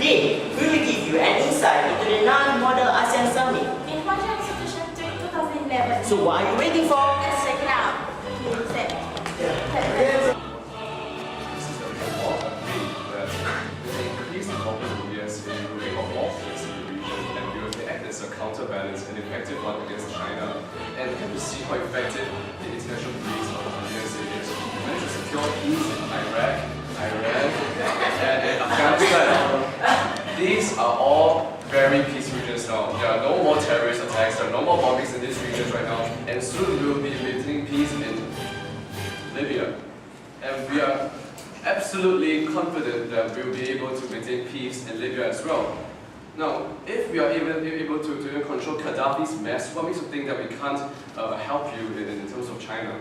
Today, we will give you an insight into the non-model ASEAN Summit. In Hwacheong Institution 2011. So what are you waiting for? Let's check it out. Okay, set. This is the report agreed that with the increased involvement of the USA will make up more threats in the region and will act as a counterbalance and effective one against China. And you can see how effective the international police of the USA is. We managed to secure peace in Iraq, Iran, and Afghanistan. These are all very peaceful regions now. There are no more terrorist attacks, there are no more bombings in these regions right now, and soon we will be maintaining peace in Libya. And we are absolutely confident that we will be able to maintain peace in Libya as well. Now, if we are even able to control Gaddafi's mess, what makes you think that we can't help you in terms of China?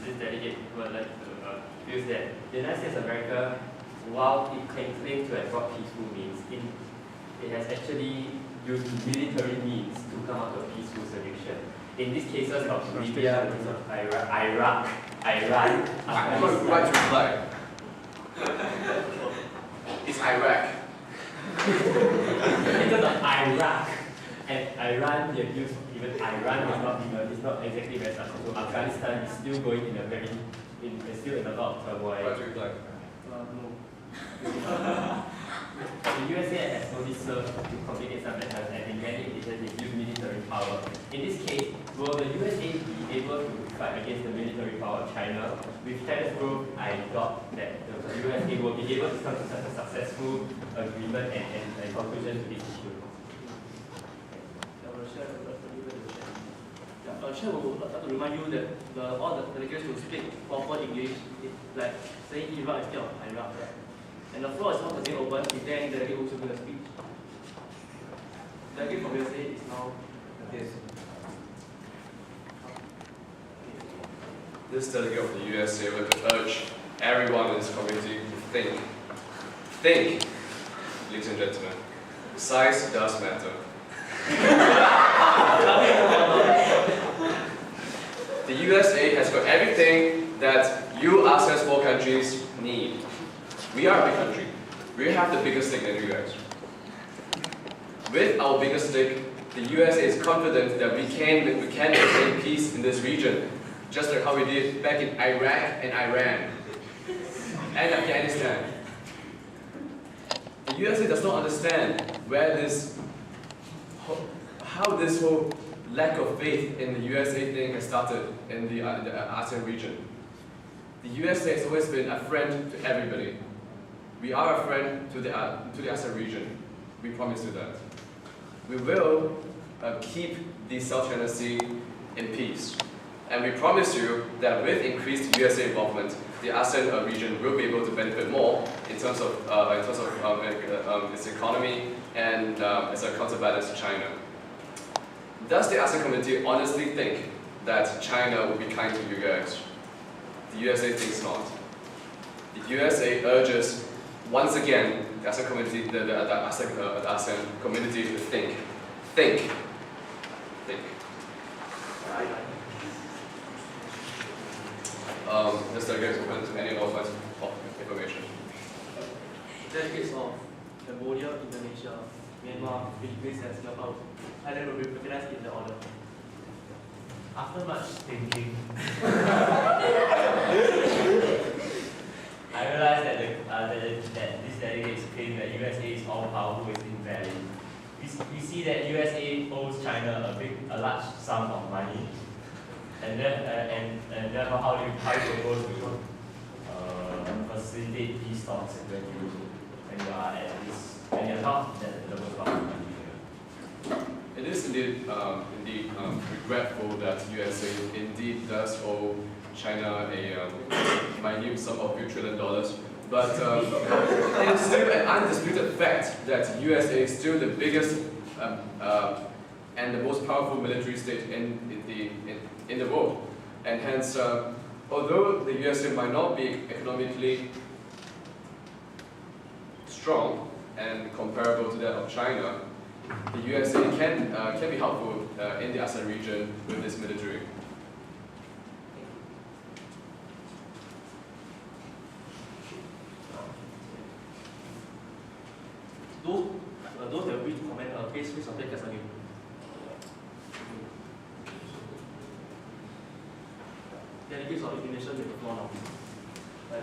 This delegate would like to feel that the United States of America, while it claims to have brought peaceful means, it has actually used military means to come up with a peaceful solution. In these cases of Libya, in terms of Iraq, Iran, I'm going to reply. It's Iraq. in terms of Iraq and Iran, they have used even Iran is not exactly very successful. Afghanistan is still going in a very, still in a lot of turmoil. Why do you reply? No. The USA has only served to complicate some matters, and in many cases they use military power. In this case, will the USA be able to fight against the military power of China? With China's growth, I doubt that the USA will be able to come to such a successful agreement and conclusion to this issue. Chair would like to remind you that all the delegates will speak proper English, like saying Iraq instead of Iraq. And the floor is now again open. Is there any delegate also going to speak? Delegate from USA is now. Yes. This delegate of the USA would urge everyone in this community to think. Think, ladies and gentlemen. Size does matter. The USA has got everything that you ASEAN small countries need. We are a big country. We have the biggest stake than you guys. With our biggest stake, the USA is confident that we can maintain peace in this region, just like how we did back in Iraq and Iran and Afghanistan. The USA does not understand how this whole lack of faith in the USA thing has started in the ASEAN region. The USA has always been a friend to everybody. We are a friend to the ASEAN region. We promise you that. We will keep the South China Sea in peace. And we promise you that with increased USA involvement, the ASEAN region will be able to benefit more in terms of its economy and as a counterbalance to China. Does the ASEAN community honestly think that China will be kind to you guys? The USA thinks not. The USA urges, once again, the ASEAN community, the ASEAN community to think. Think. Think. This delegate is open to any other kinds of information. Delegates of Cambodia, Indonesia, Myanmar, Philippines, and Singapore. Thailand will be recognized in the order. After much thinking, I realized that this delegate's claim that USA is all powerful is invalid. We see that USA owes China a large sum of money, and therefore how do you propose to facilitate peace talks when you are at this when you are not at the lowest part of the country? It is indeed regretful that USA indeed does owe China a minute sum of $2 trillion, but it is still an undisputed fact that USA is still the biggest and the most powerful military state in the world, and hence, although the USA might not be economically strong and comparable to that of China, the USA can be helpful in the ASEAN region with this military. those that wish to comment, please submit just again. Delegates of Indonesia with the floor now.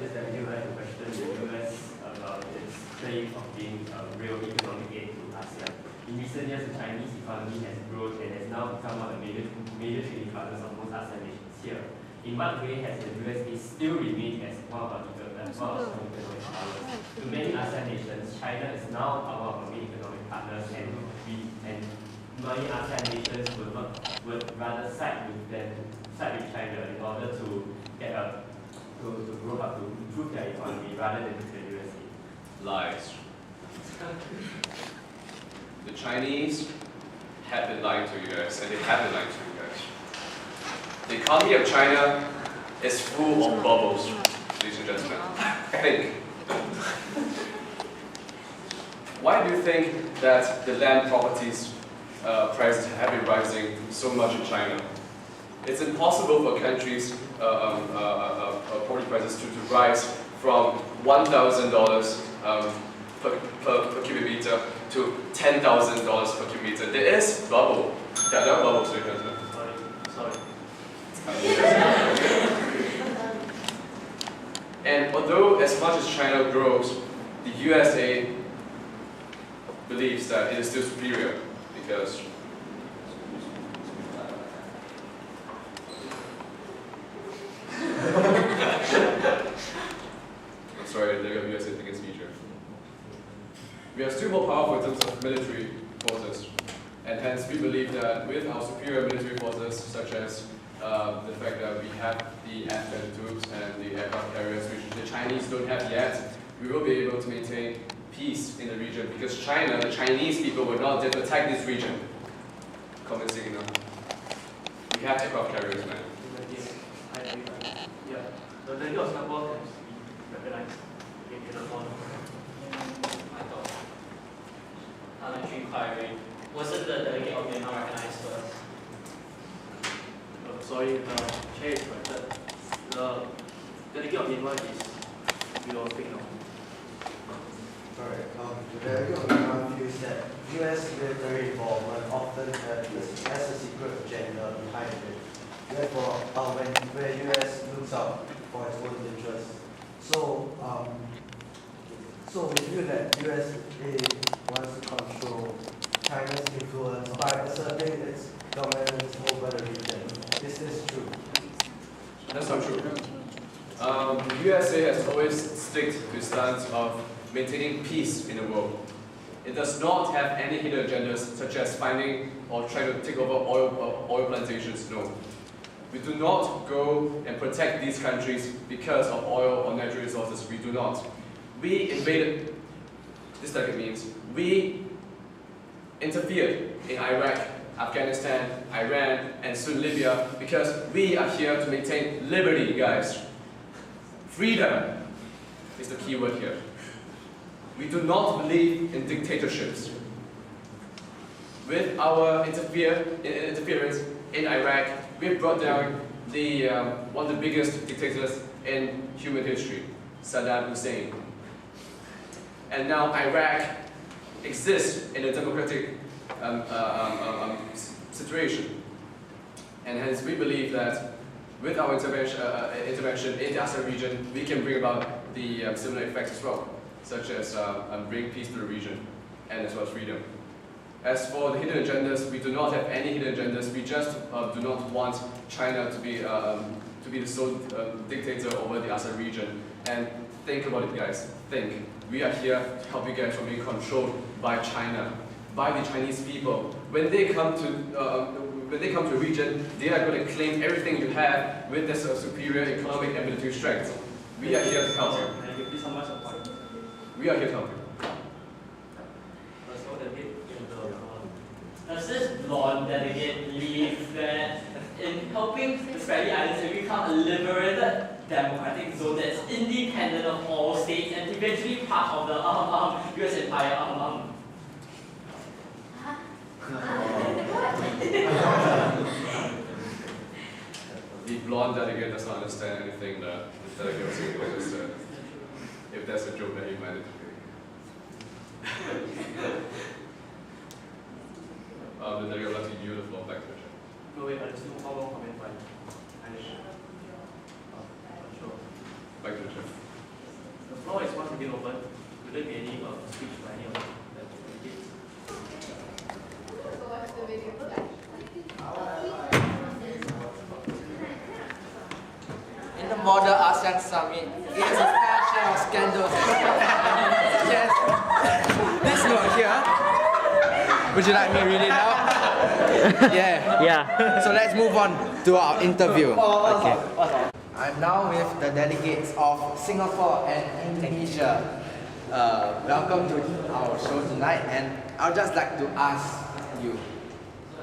This delegate would like to question the US about its claim of being a real economic aid to ASEAN. In recent years, the Chinese economy has grown and has now become one of the major trading partners of most ASEAN nations here. In what way has the USA still remained as one of our economic powers? To many ASEAN nations, China is now one of our main economic partners, and many ASEAN nations would rather side with China in order to get to grow up, to improve their economy rather than with the USA. Lies. The Chinese have been lying to you guys, and they have been lying to you guys. The economy of China is full of bubbles, ladies and gentlemen. Think. Why do you think that the land properties prices have been rising so much in China? It's impossible for countries' property prices to rise from $1,000 per cubic meter to $10,000 per cubic meter. There is bubble. There are bubbles, ladies and gentlemen. Sorry. And although as much as China grows, the USA believes that it is still superior because I'm sorry, the USA think it's future. We are still more powerful in terms of military forces, and hence we believe that with our superior military forces, such as the fact that we have the F-22s and the aircraft carriers, which the Chinese don't have yet, we will be able to maintain peace in the region, because China, the Chinese people, will not dare to attack this region. Convincing enough. We have aircraft carriers, man. Yeah. The delegate of Singapore can recognize in the floor. I thought parliamentary inquiry. Wasn't the delegate of Myanmar recognized first? Sorry, the chair is corrected. The delegate of Myanmar is your speak now. Alright, the delegate of Myanmar feels that US military involvement often has a secret agenda behind it. Therefore, where US looks out for its own interests. So we feel that USA wants to control China's influence by asserting its dominance over the region. Is this true? That's not true. The USA has always stuck to its stance of maintaining peace in the world. It does not have any hidden agendas such as finding or trying to take over oil plantations. No. We do not go and protect these countries because of oil or natural resources. We do not. We invaded, this means we interfered in Iraq, Afghanistan, Iran, and soon Libya because we are here to maintain liberty, guys. Freedom is the key word here. We do not believe in dictatorships. With our interference in Iraq, we brought down the one of the biggest dictators in human history, Saddam Hussein. And now Iraq exists in a democratic situation. And hence we believe that with our intervention in the ASEAN region, we can bring about the similar effects as well, such as bring peace to the region and as well as freedom. As for the hidden agendas, we do not have any hidden agendas. We just do not want China to be the sole dictator over the ASEAN region. And think about it, guys. Think. We are here to help you guys from being controlled by China, by the Chinese people. When they come to a region, they are going to claim everything you have with this superior economic and military strength. We are here to help you. Please summarize your point. We are here to help you. Does this blonde delegate believe that in helping the Spratly Islands to become a liberated democratic zone that's independent of all states and eventually part of the US empire? The blonde delegate does not understand anything that the delegate was saying. If that's a joke that he meant it to be. The delegate would like to yield the floor back to the chair. 各位still one more comment by sure. Back to the chair. The floor is once again open. Will there be any speech by any of the delegates? In the Model ASEAN Summit, it is a fair share of scandals. Yes. This note here. Would you like me to read it out? Yeah. Yeah. So let's move on to our interview. Okay. I'm now with the delegates of Singapore and Indonesia. Welcome to our show tonight, and I'd just like to ask you,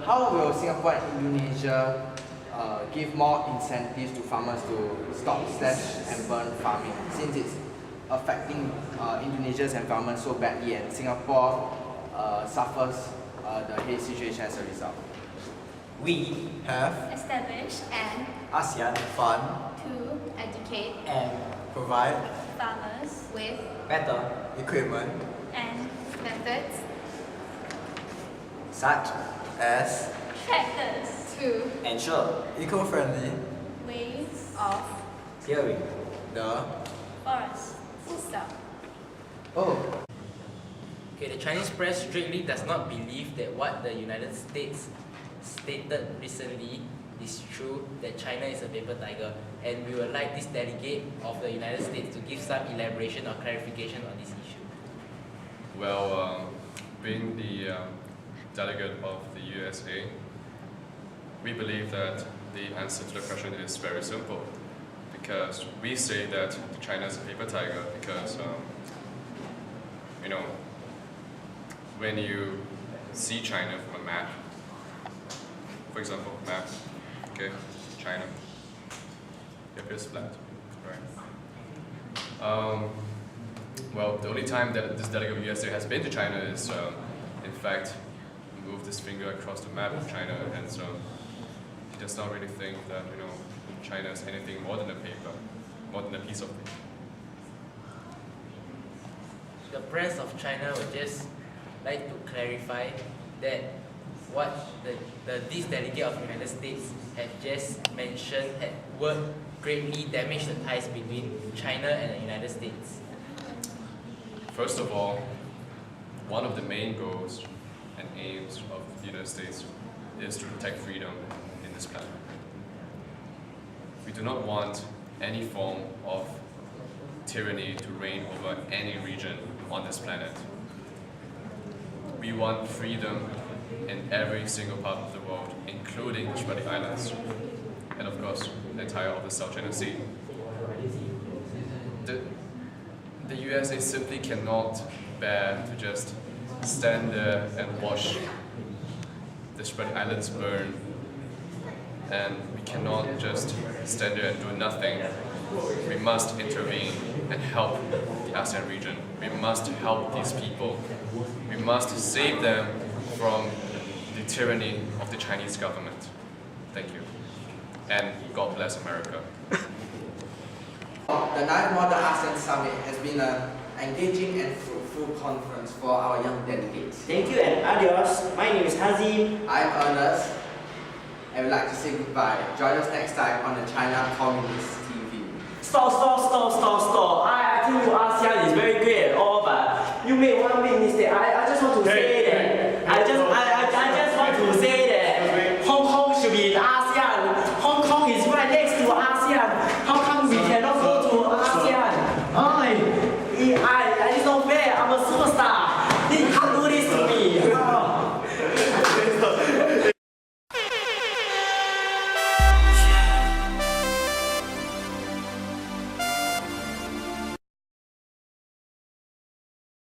how will Singapore and Indonesia give more incentives to farmers to stop slash and burn farming, since it's affecting Indonesia's environment so badly, and Singapore suffers the hate situation as a result? We have Establish and ASEAN Fund to educate and provide farmers with better equipment and methods, such as tractors to ensure eco-friendly ways of clearing the forests. Stop. Oh, Okay, the Chinese press strictly does not believe that what the United States stated recently is true, that China is a paper tiger, and we would like this delegate of the United States to give some elaboration or clarification on this issue. Well, being the delegate of the USA, we believe that the answer to the question is very simple, because we say that China is a paper tiger because, you know, when you see China from a map, for example, map, okay, China, it appears flat, right? Well, the only time that this delegate of USA has been to China is, in fact, moved his finger across the map of China, and so he does not really think that, you know, China is anything more than a paper, more than a piece of paper. The press of China would just like to clarify that what this delegate of the United States had just mentioned would greatly damage the ties between China and the United States. First of all, one of the main goals and aims of the United States is to protect freedom in this planet. We do not want any form of tyranny to reign over any region on this planet. We want freedom in every single part of the world, including the Spratly Islands, and of course, the entire of the South China Sea. The USA simply cannot bear to just stand there and watch the Spratly Islands burn, and we cannot just stand there and do nothing. We must intervene and help the ASEAN region. We must help these people. We must save them from the tyranny of the Chinese government. Thank you. And God bless America. the 9th Model ASEAN Summit has been an engaging and fruitful conference for our young delegates. Thank you and adios. My name is Hazim. I'm Ernest, and we'd like to say goodbye. Join us next time on the China Communist TV. Stop. I think ASEAN is very great and all, but you made one big mistake. I just want to say that